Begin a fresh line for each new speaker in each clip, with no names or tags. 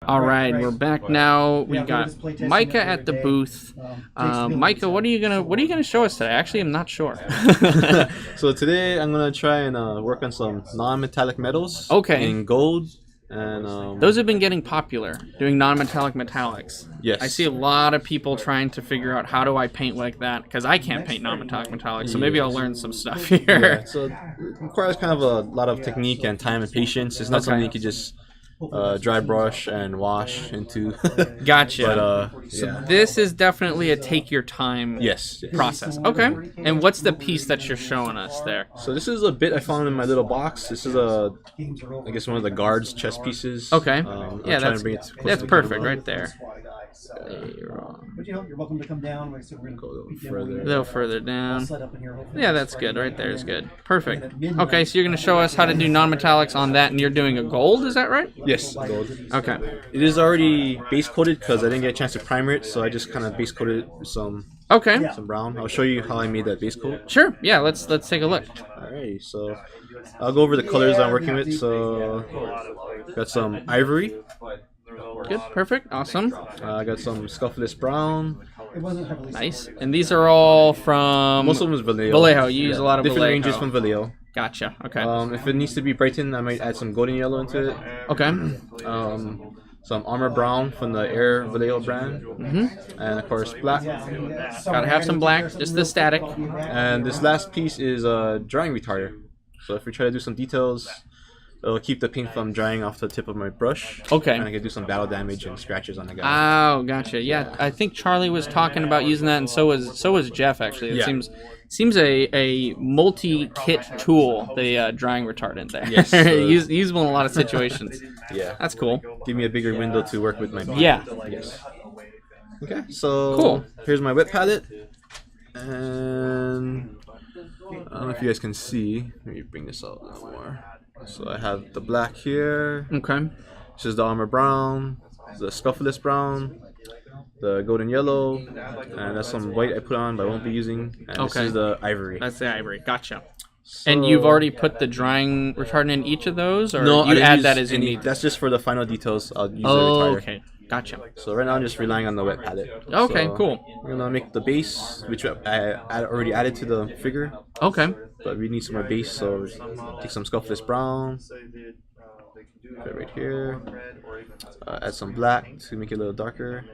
All right, we're back now. We got Micah at the booth. Micah, what are you gonna show us today? Actually, I'm not sure.
So today I'm gonna try and work on some non-metallic metals.
Okay.
In gold and
Those have been getting popular, doing non-metallic metallics.
Yes.
I see a lot of people trying to figure out how do I paint like that, because I can't paint non-metallic metallics, so maybe I'll learn some stuff here.
Yeah, so it requires kind of a lot of technique and time and patience. It's not something you could just dry brush and wash into.
Gotcha.
But
So
yeah.
this is definitely a take your time
Yes.
process. Okay. And what's the piece that you're showing us there?
So this is a bit I found in my little box. This is I guess one of the guards chest pieces.
Okay.
Yeah,
that's perfect right there.
But you're welcome to come down. Like I said, we're gonna
go a
little further down.
set up in here.
Yeah, that's good. Right there is good. Perfect. Okay, so you're going to show us how to do non-metallics on that, and you're doing a gold, is that right?
Yes, gold.
Okay.
It is already base coated because I didn't get a chance to primer it, so I just kind of base coated it with some brown. I'll show you how I made that base coat.
Sure. Yeah, let's take a look.
Alright, so I'll go over the colors I'm working with. So got some ivory.
Good. Perfect. Awesome.
I got some scuffless brown.
Nice. And these are all from...
Most of them is Vallejo.
Vallejo. You use a lot of
different
Vallejo.
ranges from Vallejo.
Gotcha. Okay.
If it needs to be brightened, I might add some golden yellow into it.
Okay.
Some armor brown from the Air Vallejo brand. And of course black.
Gotta have some black, just the static.
And this last piece is a drying retarder. So if we try to do some details, it'll keep the paint from drying off the tip of my brush.
Okay.
And I can do some battle damage and scratches on the guy.
Oh, gotcha. Yeah, I think Charlie was talking about using that, and so was Jeff. Actually, it seems a multi-kit tool. The drying retardant there.
Yes.
Usable in a lot of situations.
Yeah.
That's cool.
Give me a bigger window to work with my paint.
Yeah.
Yes. Okay. So
cool.
Here's my wet palette, and I don't know if you guys can see. Let me bring this out a little more. So I have the black here.
Okay.
This is the armor brown, the scuffless brown, the golden yellow, and that's some white I put on but I won't be using. And this is the ivory.
That's the ivory. Gotcha.
So,
and you've already put the drying retardant in each of those, or
no,
you add that as you need?
That's just for the final details. I'll use the
Oh,
retarder.
okay. Gotcha.
So right now I'm just relying on the wet palette.
Okay,
so
cool.
We're gonna make the base, which I already added to the figure.
Okay.
But we need some more base, so take some scuffless brown. Put it right here. Add some black to make it a little darker.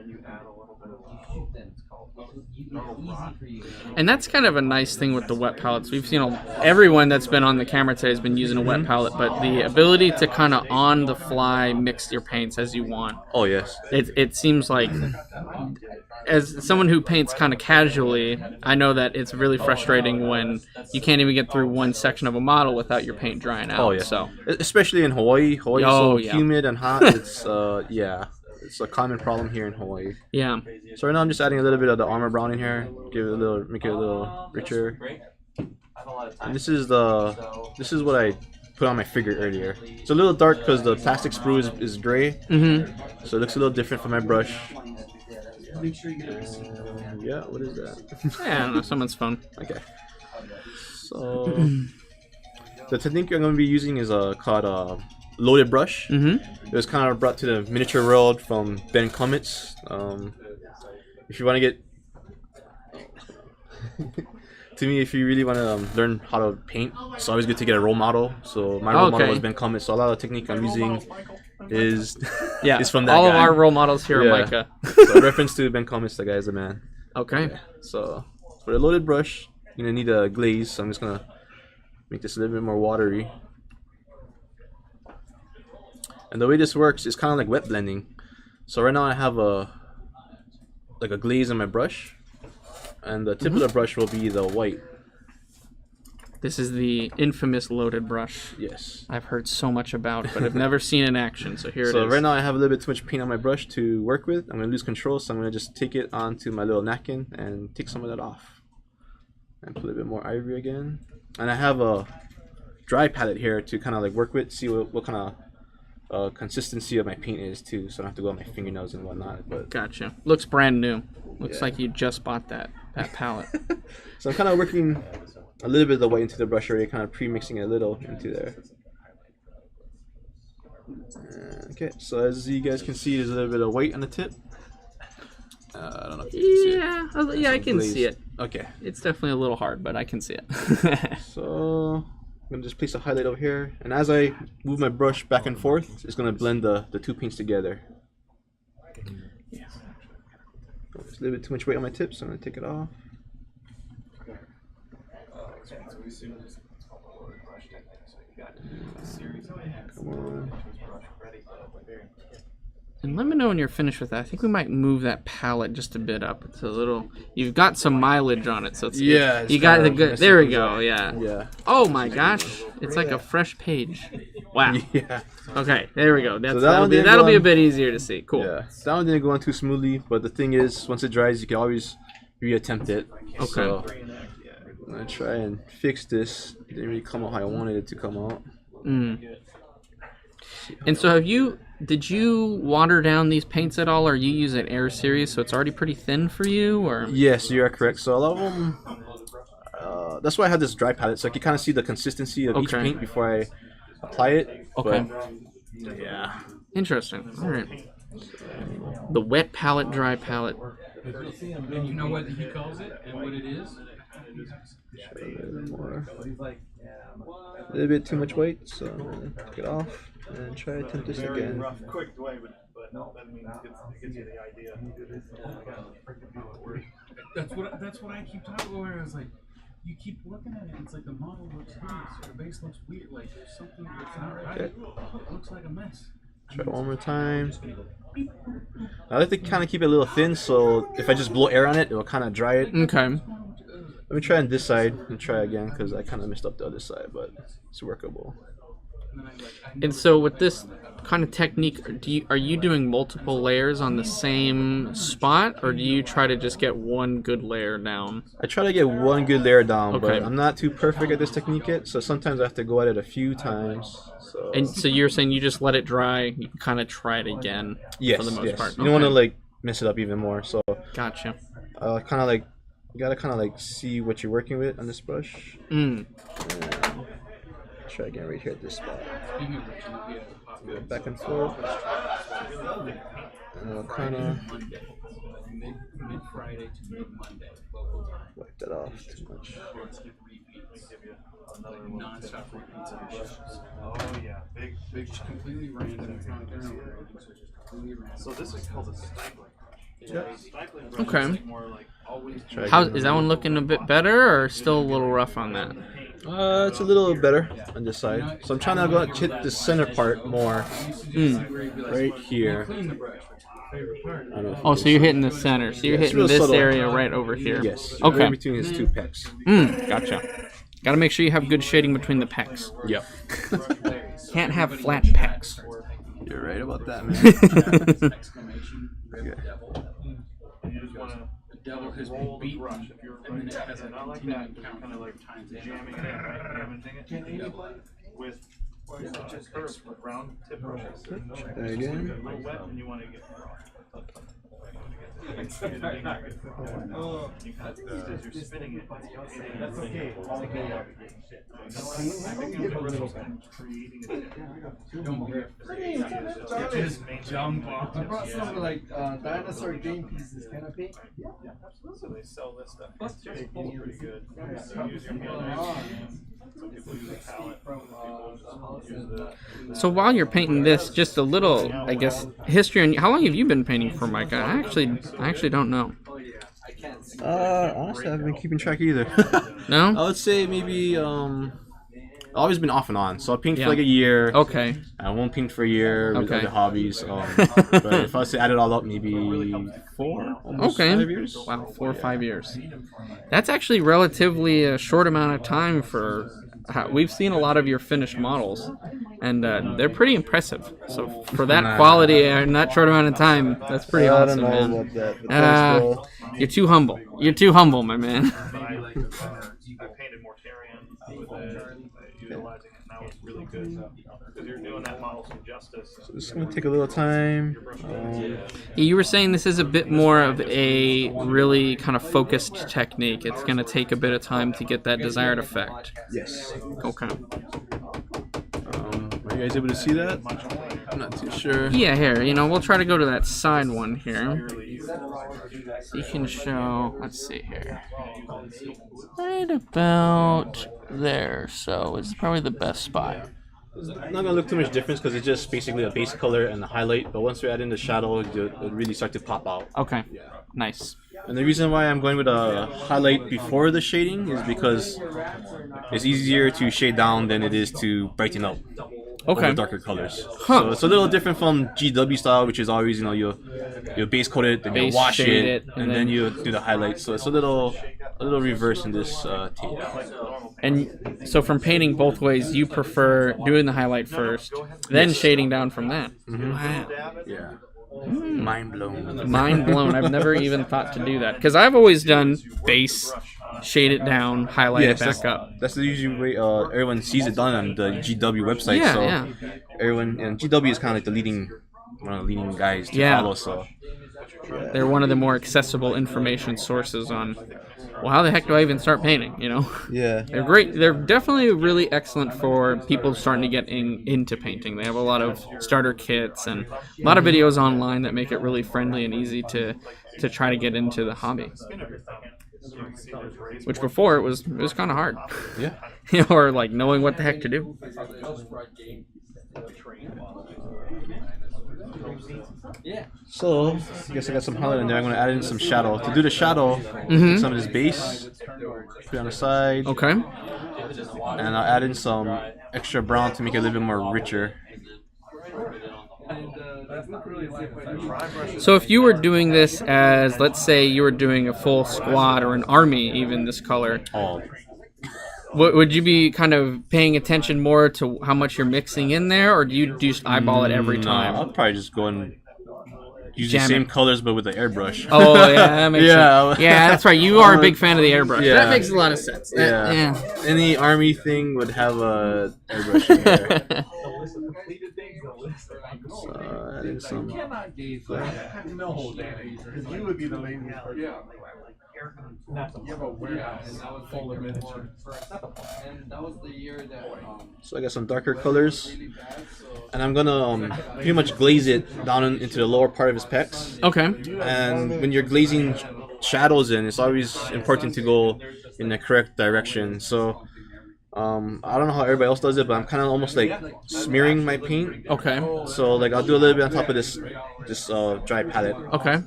And that's kind of a nice thing with the wet palettes. We've seen everyone that's been on the camera today has been using a wet palette, but the ability to kind of on the fly mix your paints as you want.
Oh yes.
It seems like, as someone who paints kind of casually, I know that it's really frustrating when you can't even get through one section of a model without your paint drying out.
Oh yeah.
So
especially in Hawaii. Hawaii is so humid and hot. It's it's a common problem here in Hawaii.
Yeah.
So right now I'm just adding a little bit of the armor brown in here, make it a little richer. And this is what I put on my figure earlier. It's a little dark because the plastic sprue is gray. So it looks a little different from my brush. Yeah, what is that?
Yeah, I don't know, someone's phone.
Okay. So the technique I'm going to be using is called loaded brush. It was kind of brought to the miniature world from Ben Comets. If you want to get to me, if you really want to learn how to paint, it's always good to get a role model. So my role model was Ben Comets. So a lot of the technique I'm using is is from that
all
guy.
of our role models here are Micah.
So reference to Ben Comets, the guy is the man.
Okay.
So for the loaded brush, you're gonna need a glaze. So I'm just gonna make this a little bit more watery. And the way this works is kind of like wet blending. So right now I have a glaze in my brush, and the tip of the brush will be the white.
This is the infamous loaded brush.
Yes.
I've heard so much about, but I've never seen in action. So here it is.
So right now I have a little bit too much paint on my brush to work with. I'm gonna lose control, so I'm gonna just take it onto my little napkin and take some of that off, and put a little bit more ivory again. And I have a dry palette here to kind of like work with, see what kind of consistency of my paint is too, so I don't have to go on my fingernails and whatnot. But
gotcha. Looks brand new. Looks like you just bought that palette.
So I'm kind of working a little bit of the white into the brush already, kind of pre-mixing it a little into there. Okay, so as you guys can see, there's a little bit of weight on the tip. I don't know if you can see it.
Yeah, I can see it.
Okay.
It's definitely a little hard, but I can see it.
So I'm gonna just place a highlight over here, and as I move my brush back and forth, it's gonna blend the two paints together.
Yeah.
There's a little bit too much weight on my tip, so I'm gonna take it off. Come on.
And let me know when you're finished with that. I think we might move that palette just a bit up. It's a little. You've got some mileage on it, so it's
Yeah,
You got the good. There we go. Yeah.
Yeah.
Oh my gosh! It's like a fresh page. Wow.
Yeah.
Okay, there we go. That's
So
that'll be a bit easier to see. Cool.
Yeah. That one didn't go on too smoothly, but the thing is, once it dries, you can always reattempt it.
Okay.
So I'm gonna try and fix this. It didn't really come out how I wanted it to come out.
Mm. And so did you water down these paints at all, or you use an Air series, so it's already pretty thin for you, or?
Yes, you are correct. So a lot of them, that's why I have this dry palette, so I can kind of see the consistency of each paint before I apply it.
Okay.
But, yeah.
Interesting. All right. The wet palette, dry palette.
And you know what he calls it and what it is?
A little bit too much weight, so I'm gonna take it off and try to attempt this again.
Quick way, but that means it gives you the idea.
That's what I keep talking about. Where I was like, you keep looking at it, it's like the model looks hideous, or the base looks weird, like there's something that's not right.
Okay.
It looks like a mess.
Try it one more time. I like to kind of keep it a little thin, so if I just blow air on it, it will kind of dry it.
Okay.
Let me try on this side and try again, because I kind of messed up the other side, but it's workable.
And so with this kind of technique, are you doing multiple layers on the same spot, or do you try to just get one good layer down?
I try to get one good layer down,
Okay.
but I'm not too perfect at this technique yet, so sometimes I have to go at it a few times. So.
And so you're saying you just let it dry, you can kind of try it again
Yes,
for the most
yes.
part.
You don't want to like mess it up even more, so
Gotcha.
kind of like you gotta kind of like see what you're working with on this brush.
Mm.
And try again right here at this spot. Go back and forth. And I'll kind of
Mid Friday to mid Monday local time.
wipe that off too much.
Non-stop repeats of the shows.
Oh yeah, big.
Completely random. It's not during the so just completely random.
So this is called a stipling.
Yep.
Stipling brush
Okay.
is like more like always.
Try
How
again.
is that one looking a bit better, or still a little rough on that?
It's a little better on this side. So I'm trying to go hit the center part more right here.
Clean the brush, which is my favorite part.
I don't know if
Oh,
you
so
can
you're
see.
hitting the center. So you're
Yeah, it's
hitting
real
this
subtle.
area right over here.
Yes.
Okay.
Right between his two pecs.
Gotcha. Got to make sure you have good shading between the pecs.
Yep.
Can't have flat pecs.
You're right about that, man.
Exclamation,
Okay.
devil.
You just want to
The devil has
roll
been
the
beaten.
brush. If you're
And then it has a
not like
continuing
that,
count
kind of like
times
jamming it in, right? Damaging it. With just curves with round tip brushes.
There again.
A little wet, and you want to get. You kind of, as you're spinning it, that's okay. Creating a
Don't be
just
jump off the
I brought some like dinosaur game pieces. Can I paint?
So they sell this stuff. It's just pretty good. You use your hand. Some people use a palette. Some people use the.
So while you're painting this, just a little, I guess, history on how long have you been painting for, Micah? I actually don't know.
Honestly, I haven't been keeping track either.
No?
I would say maybe I've always been off and on. So I'll paint
Yeah.
for like a year.
Okay.
I won't paint for a year with
Okay.
other hobbies. But if I was to add it all up, maybe almost
Okay.
5 years.
Wow, 4 or 5 years. That's actually relatively a short amount of time for. We've seen a lot of your finished models, and they're pretty impressive. So for that quality in that short amount of time, that's pretty
I
awesome,
don't know
man.
about that. But thanks, bro.
You're too humble. You're too humble, my man.
But I painted Mortarian with it, utilizing it, and that was really good. Because you're doing that model some justice.
It's gonna take a little time.
You were saying this is a bit more of a really kind of focused technique. It's going to take a bit of time to get that desired effect.
Yes.
Okay.
Are you guys able to see that? I'm not too sure.
Yeah, here, we'll try to go to that side one here. So you can show, let's see here. Right about there, so it's probably the best spot.
It's not gonna look too much difference because it's just basically a base color and a highlight. But once we add in the shadow, it'll really start to pop out.
Okay, nice.
And the reason why I'm going with a highlight before the shading is because it's easier to shade down than it is to brighten up.
Okay.
Over darker colors.
Huh.
So it's a little different from GW style, which is always you'll base coat it, then you
Base
wash
shade
it,
it,
and then you do the highlights. So it's a little reverse in this tape.
And so from painting both ways, you prefer doing the highlight first, then shading down from that. Wow.
Yeah. Mind blown.
Mind blown. I've never even thought to do that. Because I've always done base, shade it down, highlight it back up.
That's the usual way everyone sees it done on the GW website.
Yeah,
so
yeah.
Everyone, and GW is kind of like one of the leading guys to follow. So
They're one of the more accessible information sources on, well, how the heck do I even start painting,
Yeah.
They're great. They're definitely really excellent for people starting to get into painting. They have a lot of starter kits and a lot of videos online that make it really friendly and easy to try to get into the hobby. Which before it was kind of hard.
Yeah.
Or like knowing what the heck to do.
So, I guess I got some highlight in there. I'm going to add in some shadow. To do the shadow, take some of this base, put it on the side,
Okay.
and I'll add in some extra brown to make it a little bit more richer.
So if you were doing this as, let's say you were doing a full squad or an army, even this color,
Oh,
would you be kind of paying attention more to how much you're mixing in there, or do you just eyeball it every time?
I'll probably just go and use
Jam
the same
it.
colors but with the airbrush.
Oh, yeah, that makes sense. Yeah, that's right. You are a big fan of the airbrush.
Yeah.
That makes a lot of sense.
Yeah. Any army thing would have a airbrush in there. So add in some.
You would be the laziest person. You have a warehouse full of miniatures.
So I got some darker colors, and I'm gonna pretty much glaze it down into the lower part of his pecs.
Okay.
And when you're glazing shadows in, it's always important to go in the correct direction. So I don't know how everybody else does it, but I'm kind of almost like smearing my paint.
Okay.
So like I'll do a little bit on top of this dry palette.
Okay.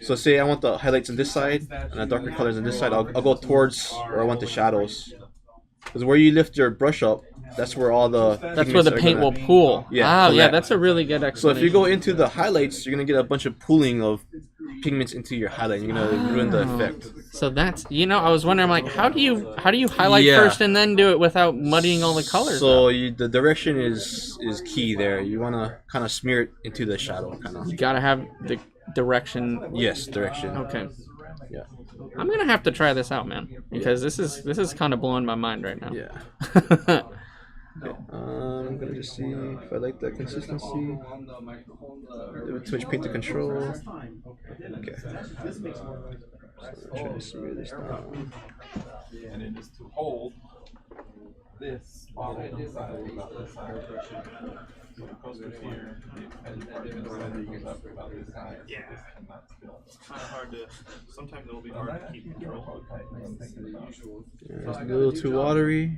So say I want the highlights on this side and the darker colors on this side, I'll go towards where I want the shadows. Because where you lift your brush up, that's where all the
paint will pool.
Yeah,
Oh, yeah,
correct.
that's a really good
So
explanation.
if you go into the highlights, you're gonna get a bunch of pooling of pigments into your highlight. You're gonna ruin the effect.
So that's, I was wondering, like, how do you highlight
Yeah.
first and then do it without muddying all the colors?
So
up?
the direction is key there. You wanna kind of smear it into the shadow, kind of.
You gotta have the direction.
Yes, direction.
Okay.
Yeah.
I'm gonna have to try this out, man, because this is kind of blowing my mind right now.
Yeah. I'm gonna just see if I like that consistency. Too much paint to control. Okay. So try to smear this down.
And it is to hold this bottle inside so it goes through here, and then it goes up about this high. Yeah. It's kind of hard to, sometimes it'll be hard to keep control.
Yeah, it's a little too watery.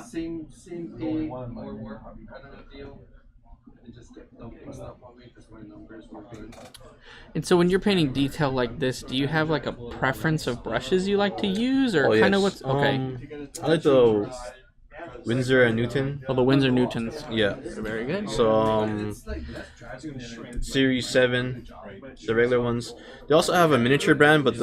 Same pay or work kind of deal. It just kept dumping stuff on me because my numbers were good.
And so when you're painting detail like this, do you have like a preference of brushes you like to use, or
Oh,
kind of
yes.
what's okay?
I like the Windsor and Newton.
Well, the Windsor Newtons.
Yeah.
Very good.
So Series 7, the regular ones. They also have a miniature brand, but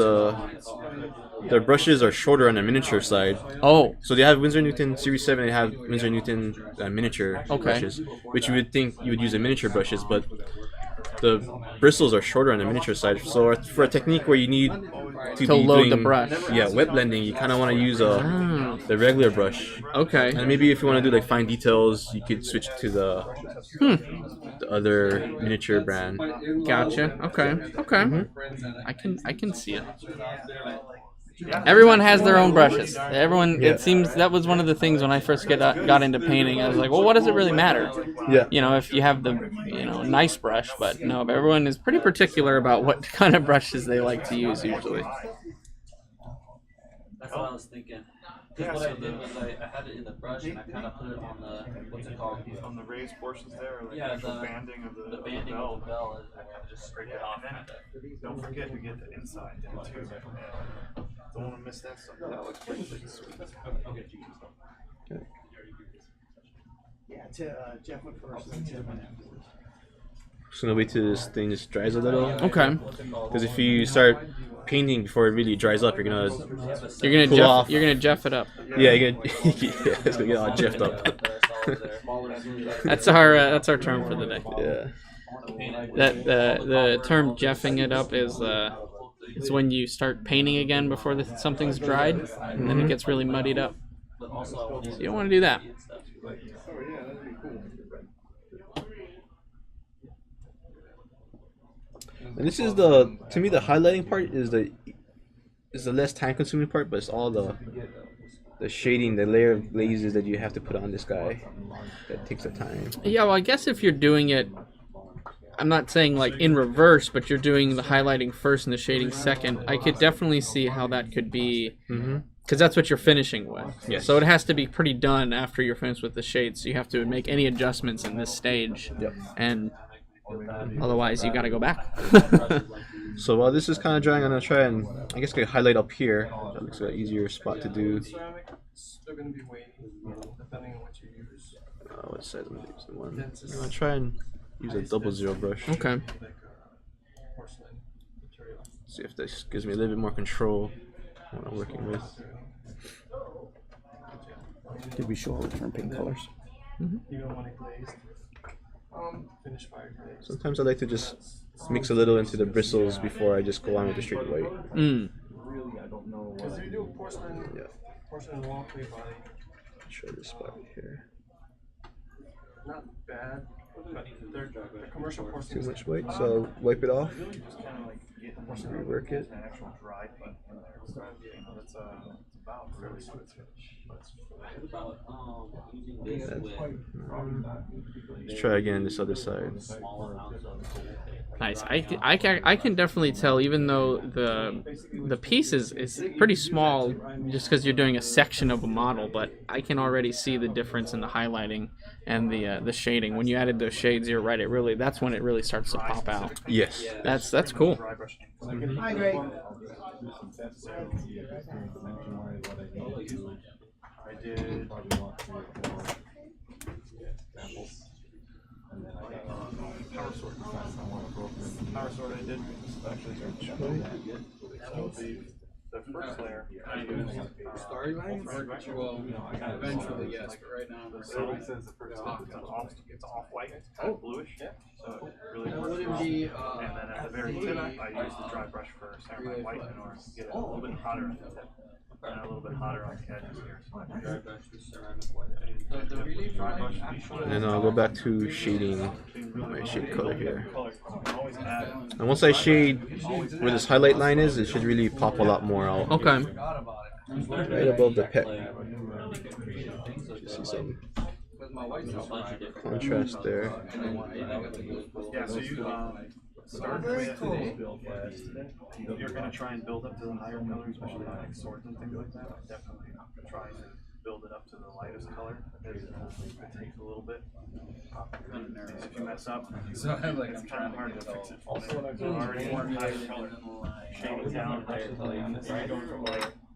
their brushes are shorter on the miniature side.
Oh,
So they have Windsor Newton Series 7. They have Windsor Newton miniature
Okay.
brushes, which you would think you would use in miniature brushes, but the bristles are shorter on the miniature side. So for a technique where you need to be
load the
doing,
brush.
yeah, wet blending, you kind of want to use the regular brush.
okay.
And maybe if you want to do like fine details, you could switch to the other miniature brand.
Gotcha. Okay. Okay. I can see it. Everyone has their own brushes. Everyone.
Yeah.
It seems that was one of the things when I first got into painting. I was like, well, what does it really matter?
Yeah.
You know, if you have the nice brush, but no, everyone is pretty particular about what kind of brushes they like to use usually.
That's what I was thinking. Because what I did was I had it in the brush and I kind of put it on the, what's it called?
On the raised portions there, like
Yeah,
the
the
banding of the
banding
bell.
of the bell, I kind of just scraped it off.
And then don't forget to get the inside down too. Don't want to miss that stuff. That looks pretty sweet.
Yeah, Jeff went first, and then Tim went afterwards.
Just gonna wait till this thing just dries a little.
Okay.
Because if you start painting before it really dries up, you're gonna cool off.
You're gonna Jeff it up.
Yeah, you're gonna yeah, it's gonna get all jeffed up.
That's our term for the day.
Yeah.
That the term Jeffing it up is when you start painting again before something's dried, and then it gets really muddied up. So you don't want to do that.
And this is to me the highlighting part is the less time consuming part, but it's all the shading, the layer of glazes that you have to put on this guy that takes the time.
Yeah, well, I guess if you're doing it, I'm not saying like in reverse, but you're doing the highlighting first and the shading second, I could definitely see how that could be, because that's what you're finishing with.
Yes.
So it has to be pretty done after you're finished with the shades. So you have to make any adjustments in this stage.
Yep.
And otherwise, you got to go back.
So while this is kind of drying, I'm gonna try and I guess get a highlight up here. That looks like an easier spot to do.
Still going to be waiting, depending on what you use.
What size am I gonna use? The one. I'm gonna try and use a 00 brush.
Okay.
See if this gives me a little bit more control on what I'm working with.
Did we show all the different paint colors?
You don't want it glazed. Finish fire glazed.
Sometimes I like to just mix a little into the bristles before I just go on with the straight white.
Because if you do porcelain,
Yeah.
porcelain wall clay body,
Show this spot here.
not bad. But they're commercial
Too
porcelain.
much white, so I'll wipe it off.
Just kind of like get
Rework it.
an actual dried button in there. So, that's about really sweet.
About using this with
Let's try again this other side.
small amounts of
Nice. I can definitely tell, even though the piece is pretty small, just because you're doing a section of a model, but I can already see the difference in the highlighting and the shading. When you added those shades, you're right. That's when it really starts to pop out.
Yes.
That's cool.
Dry brushing.
Hi, Greg.
I did power sword I did actually so the first layer I used
starry lines. Well, eventually, yes, but right now we're
so it's off white, it's kind of bluish, so it really works
would it
well.
be,
And then at the very tip I used the dry brush for samurai white in order to get it a little bit hotter at the tip and a little bit hotter on the edges here.
dry brush with ceramic white. The relief
Dry brush,
And then I'll go back to shading my shade color here.
color. You can always add
And once I shade where this highlight line is, it should really pop a lot more out.
Okay.
Right above the peck. See some contrast there.
yeah, so you start with you're gonna try and build up to the higher color, especially like swords and things like that. Definitely try to build it up to the lightest color. It takes a little bit. If you mess up, it's kind of hard to fix it. Already more higher color shading down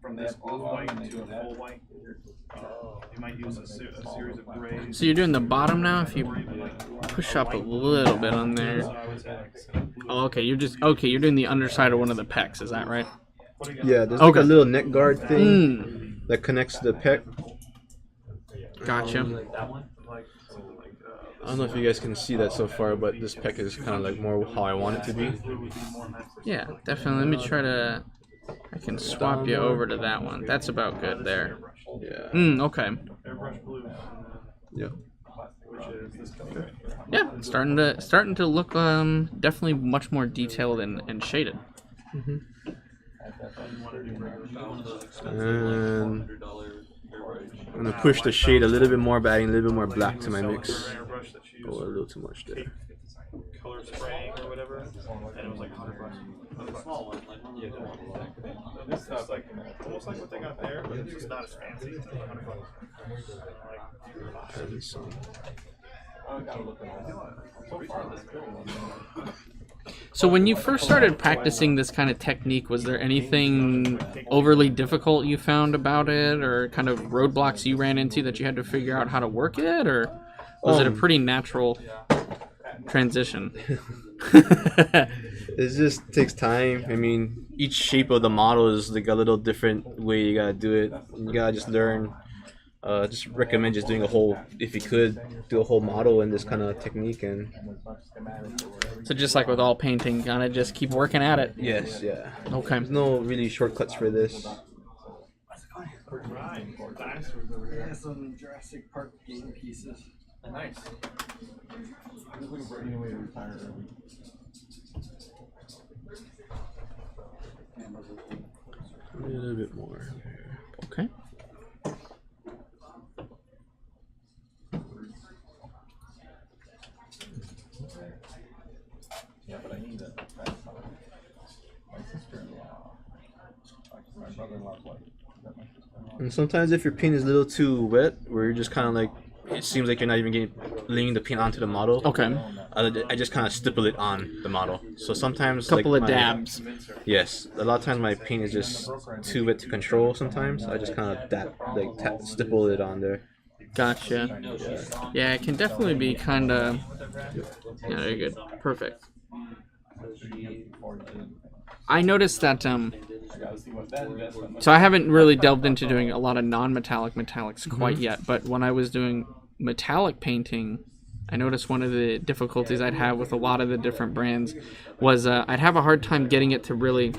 from this off white to a full white. You might use a series of grays.
So you're doing the bottom now. If you push up a little bit on there. Oh, okay. You're doing the underside of one of the pecs. Is that right?
Yeah, there's like
Okay.
a little neck guard thing that connects to the pec.
Gotcha.
I don't know if you guys can see that so far, but this pec is kind of like more how I want it to be.
Yeah, definitely. Let me try to. I can swap you over to that one. That's about good there.
Yeah.
Okay.
Airbrush blue,
Yeah.
which is this color.
Yeah, starting to look definitely much more detailed and shaded.
And I'm gonna push the shade a little bit more by adding a little bit more black to my mix. Oh, a little too much there.
Color spraying or whatever, and it was like $100. A small one, like this stuff, like almost like what they got there, but it's just not as fancy. It's like $100.
And some.
So when you first started practicing this kind of technique, was there anything overly difficult you found about it, or kind of roadblocks you ran into that you had to figure out how to work it, or was it a pretty natural transition?
It just takes time. I mean, each shape of the model is like a little different way you gotta do it. You gotta just learn. Just recommend just doing a whole, if you could, do a whole model in this kind of technique. And
So just like with all painting, kind of just keep working at it.
yes, yeah.
Okay.
There's no really shortcuts for this.
Yeah, some Jurassic Park game pieces.
Nice.
A little bit more.
Okay.
Yeah, but I need that. My sister-in-law. My brother-in-law's wife.
And sometimes if your paint is a little too wet, where you're just kind of like, it seems like you're not even laying the paint onto the model.
Okay.
I just kind of stipple it on the model. So sometimes
Couple
like
of dabs.
Yes, a lot of times my paint is just too wet to control. Sometimes I just kind of stipple it on there.
Gotcha. Yeah, it can definitely be kind of. Yeah, very good. Perfect. I noticed that. So I haven't really delved into doing a lot of non-metallic metallics quite yet, but when I was doing metallic painting, I noticed one of the difficulties I'd have with a lot of the different brands was I'd have a hard time getting it to really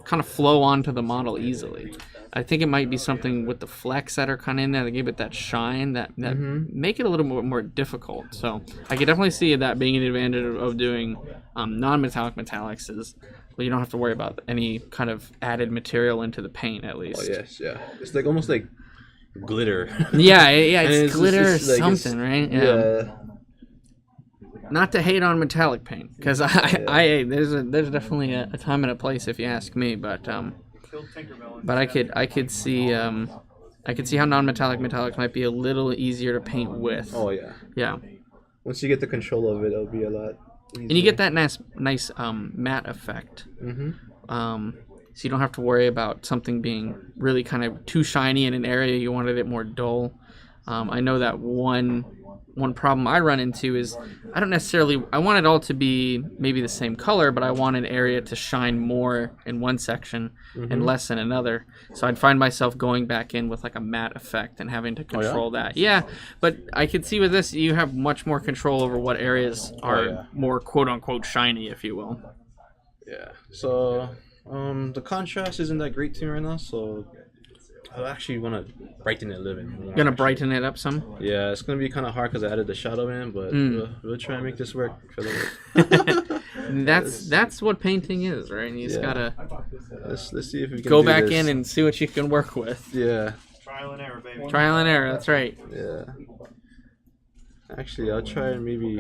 kind of flow onto the model easily. I think it might be something with the flecks that are kind of in there that give it that shine that make it a little more difficult. So I could definitely see that being an advantage of doing non-metallic metallics is you don't have to worry about any kind of added material into the paint at least.
Oh yes, yeah. It's like almost like glitter.
Yeah,
And
it's glitter or
just like,
something, right?
Yeah.
Not to hate on metallic paint, because there's definitely a time and a place if you ask me, but I could see how non-metallic metallics might be a little easier to paint with.
Oh yeah.
Yeah.
Once you get the control of it, it'll be a lot easier.
And you get that nice matte effect. So you don't have to worry about something being really kind of too shiny in an area you wanted it more dull. I know that one problem I run into is I want it all to be maybe the same color, but I want an area to shine more in one section and less in another. So I'd find myself going back in with like a matte effect and having to control that. Yeah, but I could see with this you have much more control over what areas are more quote-unquote shiny, if you will.
Yeah. So the contrast isn't that great to me right now, so I actually want to brighten it a little bit more.
You're gonna brighten it up some?
Yeah, it's gonna be kind of hard because I added the shadow in, but we'll try and make this work for the
That's what painting is, right? You just gotta
let's see if we can
go
do
back
this.
in and see what you can work with.
Yeah.
Trial and error, baby.
Trial and error. That's right.
Yeah. Actually, I'll try and maybe.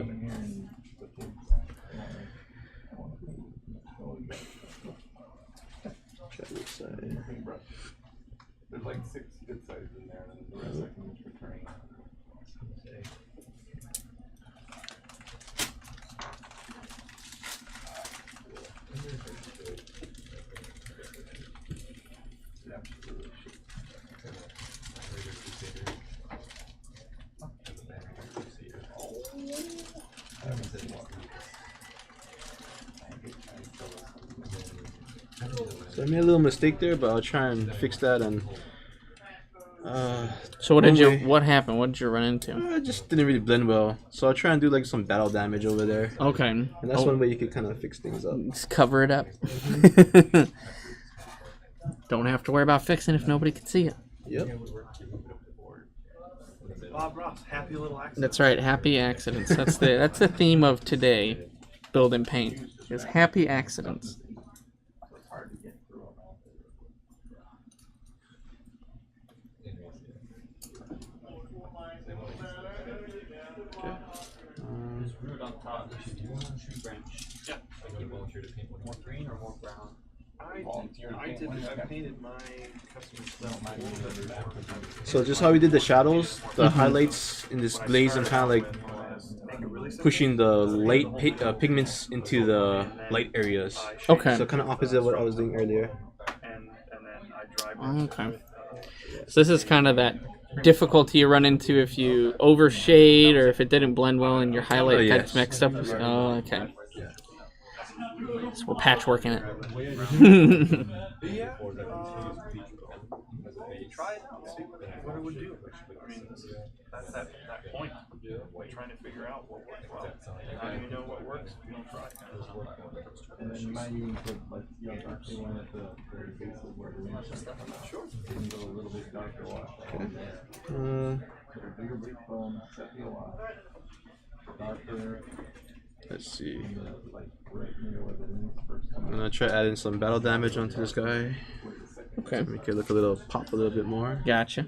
Try this side.
There's like 6 good sizes in there, and then the rest I can just return.
So I made a little mistake there, but I'll try and fix that. And
So what happened? What did you run into?
it just didn't really blend well. So I'll try and do like some battle damage over there.
Okay.
And that's one way you could kind of fix things up.
Just cover it up. Don't have to worry about fixing if nobody can see it.
Yep.
Bob Ross, happy little accident.
That's right. Happy accidents. That's the theme of today. Build and paint is happy accidents.
I painted my custom stuff.
So just how we did the shadows, the highlights in this glaze, I'm kind of like pushing the light pigments into the light areas.
Okay.
So kind of opposite of what I was doing earlier.
And then I dry
Okay. So this is kind of that difficulty you run into if you overshade or if it didn't blend well and your highlight gets mixed up. Oh, okay. So we're patchworking it.
try it out, see what it would do. I mean, that's that point. Trying to figure out what works well. How do you know what works if you don't try?
And then you might even put like darker one at the very base of where the wings are. Sure. You can go a little bit darker wash. Put a bigger bleach foam, set the wash. Darker.
Let's see.
Like right near where the wings first come
I'm gonna try adding some battle damage onto this guy.
Okay.
Make it look a little pop a little bit more.
Gotcha.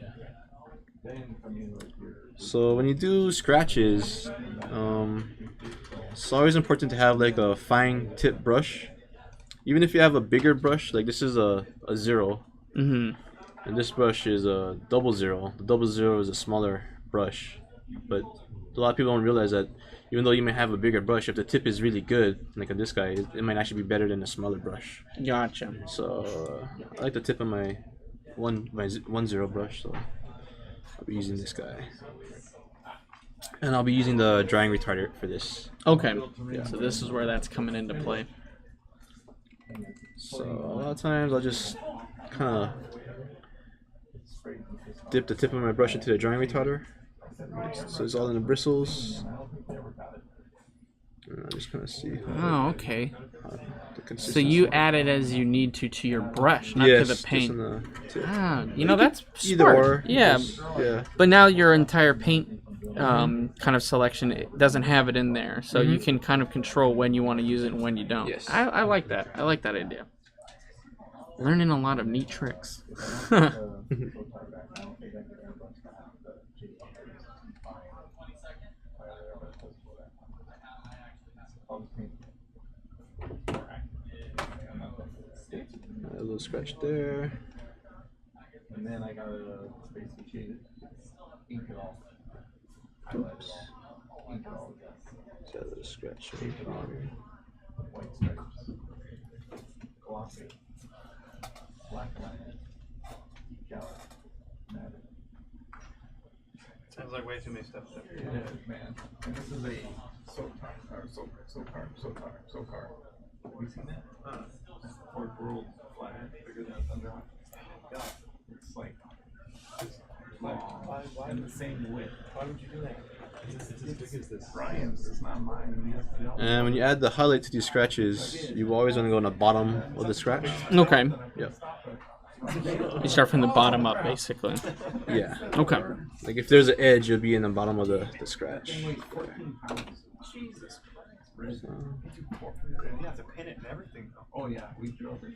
Then come in with your
So when you do scratches, it's always important to have like a fine tip brush. Even if you have a bigger brush, like this is a 0,
Mm-hmm.
and this brush is a 00. The 00 is a smaller brush, but a lot of people don't realize that even though you may have a bigger brush, if the tip is really good, like on this guy, it might actually be better than a smaller brush.
Gotcha.
So I like the tip of my 10 brush, so I'll be using this guy. And I'll be using the drying retardant for this.
Okay. So this is where that's coming into play.
So a lot of times I'll just kind of dip the tip of my brush into the drying retarder, so it's all in the bristles. And I just kind of see
Oh, okay.
the
So
consistency.
you add it as you need to your brush, not
Yes,
to the
just
paint.
on the tip.
Ah, you know, that's
Either
smart.
or.
Yeah,
Yeah.
but now your entire paint kind of selection it doesn't have it in there, so you can kind of control when you want to use it and when you don't.
Yes.
I like that. I like that idea. Learning a lot of neat tricks.
A little scratch there.
and then I gotta basically change it. Ink it all. Highlight it all. Ink it all again.
So a little scratch right here.
White stripes. Glossy. Black line. Decal. Matte.
Sounds like way too many steps.
It is, man. And this is a SOCAR. Have you seen that? Ford World flag bigger than a Thunder Hawk. God, it's like just long and the same width. Why would you do that? It's as big as this. Ryan's is not mine.
And when you add the highlight to these scratches, you always want to go on the bottom of the scratch.
Okay.
Yep.
You start from the bottom up, basically.
Yeah.
Okay.
Like if there's an edge, you'll be in the bottom of the scratch.
Jesus.
So,
You have to pin it and everything.
Oh yeah, we drove it.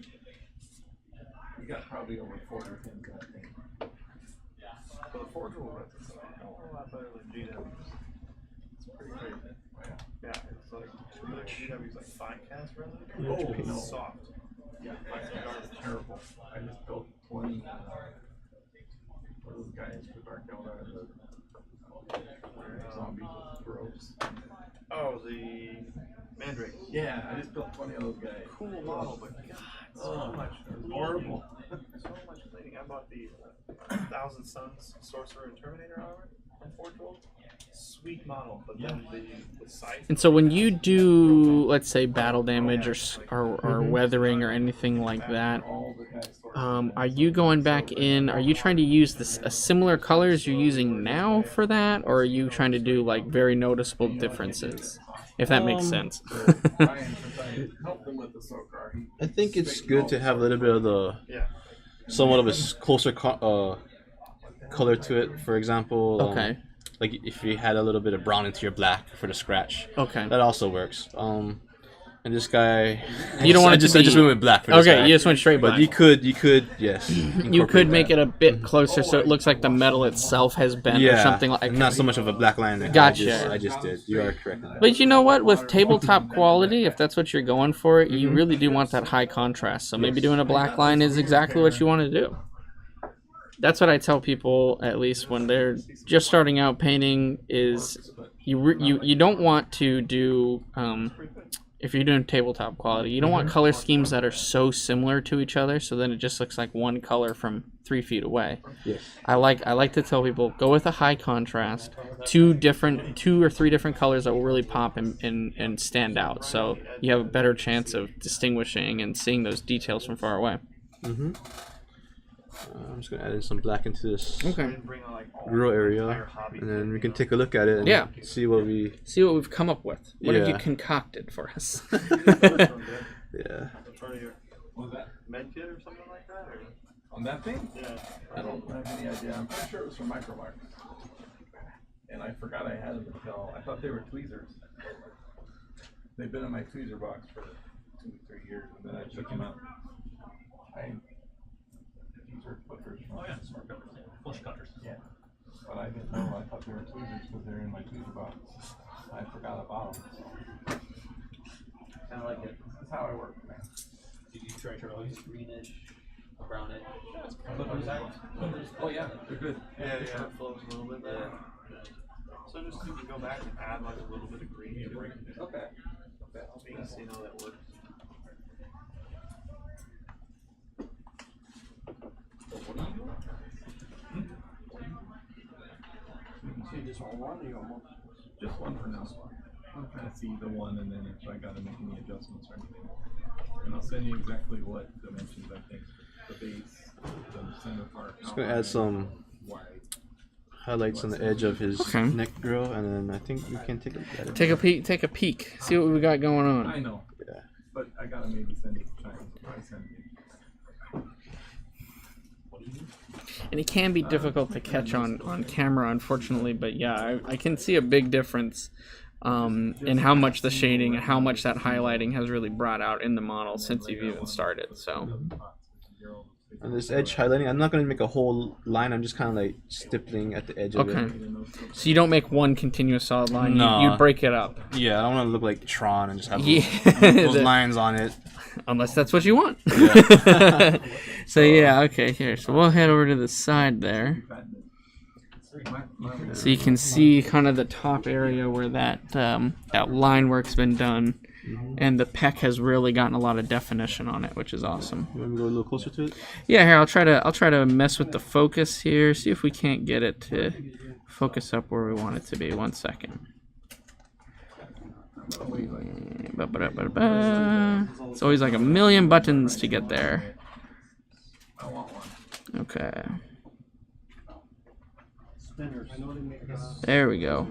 We got probably over 40 pins that thing.
For the Ford World, it's a lot better than GW. It's pretty crazy. Yeah, it's like GW's like fine cast rather than
Oh, no.
soft.
Yeah, my cigar is terrible. I just built 20 for those guys for Dark Delta and the zombies with gross.
Oh, the Mandrake.
Yeah, I just built 20 of those guys.
Cool model, but God, so much.
Horrible.
So much cleaning. I bought the 1,000 Suns Sorcerer and Terminator armor on Ford World. Sweet model, but then the size.
And so when you do, let's say, battle damage or weathering or anything like that, are you going back in? Are you trying to use a similar colors you're using now for that, or are you trying to do like very noticeable differences? If that makes sense.
I think it's good to have a little bit of the somewhat of a closer color to it. For example,
Okay.
Like if you had a little bit of brown into your black for the scratch.
Okay.
That also works. And And this guy,
You don't want it to
I just
be-
went with black for this
Okay,
guy.
you just went straight
But
black.
you could, yes.
You could make it a bit closer so it looks like the metal itself has bent or something like.
not so much of a black line. Like
Gotcha.
I just did. You are correct. On that.
But you know what? With tabletop quality, if that's what you're going for, you really do want that high contrast. So maybe doing a black line is exactly what you want to do. That's what I tell people, at least when they're just starting out painting, is you don't want to do if you're doing tabletop quality, you don't want color schemes that are so similar to each other, so then it just looks like one color from 3 feet away.
Yes.
I like to tell people, go with a high contrast, two or three different colors that will really pop and stand out, so you have a better chance of distinguishing and seeing those details from far away.
Mm-hmm. I'm just gonna add in some black into this
Okay.
grill area, and then we can take a look at it and see what
we've come up with. What have you
Yeah.
concocted for us?
yeah.
Was that
Med kit or something like that? Or?
on that thing?
Yeah.
I don't have any idea. I'm pretty sure it was from Micromark. And I forgot I had them until I thought they were tweezers. They've been in my tweezer box for 2 to 3 years, and then I took them out. Tweezer clippers. Oh yeah, smart cutters. Flush cutters. Yeah. But I didn't know. I thought they were tweezers because they're in my tweezer box. I forgot about them. So.
Kind of like it.
That's how I work, man.
Did you try to use greenish, brownish?
Oh yeah, they're good.
Yeah. It flows a little bit better. So just you can go back and add like a little bit of green to it.
Okay.
So you can see how that works.
Just one for now. I'm trying to see the one, and then if I gotta make any adjustments or anything. And I'll send you exactly what dimensions I think. The base, the center part.
Just gonna add some highlights on the edge of his neck grill, and then I think we can take a look at it.
Take a peek. See what we got going on.
I know.
Yeah.
But I gotta maybe send it to China. So I send it.
And it can be difficult to catch on camera, unfortunately, but yeah, I can see a big difference in how much the shading and how much that highlighting has really brought out in the model since you've even started. So,
And this edge highlighting, I'm not going to make a whole line, I'm just kind of like stippling at the edge of it.
So you don't make one continuous solid line,
No.
you break it up.
Yeah, I don't want to look like Tron and just have
Yeah.
those lines on it.
Unless that's what you want.
Yeah.
So yeah, okay, here. So we'll head over to the side there. So you can see kind of the top area where that that line work's been done. And the pec has really gotten a lot of definition on it, which is awesome.
You want me to go a little closer to it?
Yeah, here I'll try to mess with the focus here. See if we can't get it to focus up where we want it to be. 1 second. It's always like a million buttons to get there. Okay. There we go.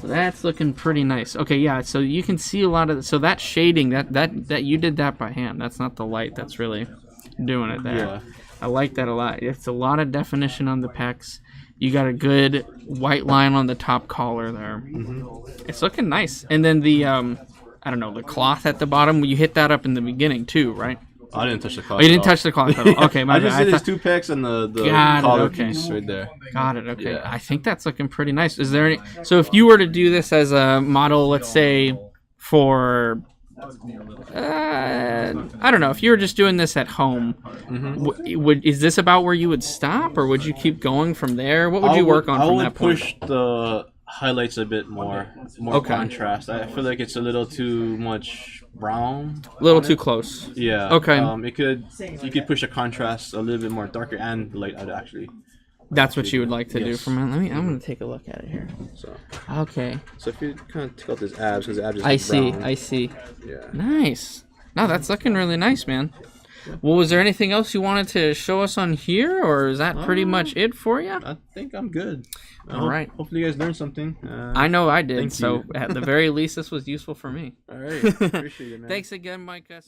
So that's looking pretty nice. Okay, yeah. So you can see a lot of that shading. That you did that by hand. That's not the light that's really doing it there.
Yeah.
I like that a lot. It's a lot of definition on the pecs. You got a good white line on the top collar there. It's looking nice. And then the I don't know, the cloth at the bottom. You hit that up in the beginning too, right?
I didn't touch the cloth.
Oh, you didn't touch the cloth at all. Okay, my
I
bad.
just did his 2 pecs and the collar piece right there.
Got it. Okay,
Yeah.
I think that's looking pretty nice. Is there any? So if you were to do this as a model, let's say for, I don't know, if you were just doing this at home, is this about where you would stop, or would you keep going from there? What would you work on from that point?
I would push the highlights a bit more contrast. I feel like it's a little too much brown.
A little too close.
Yeah.
Okay.
You could push the contrast a little bit more darker and light out actually.
That's what you would like to do
Yes.
from it. I'm gonna take a look at it here.
So
Okay.
if you kind of take out his abs, because the abs is
I see.
brown.
I see.
Yeah.
Nice. No, that's looking really nice, man. Well, was there anything else you wanted to show us on here, or is that pretty much it for you?
I think I'm good.
All right.
Hopefully you guys learned something.
I know I did,
thank
so
you.
at the very least, this was useful for me.
All right. Appreciate it, man.
Thanks again, Micah.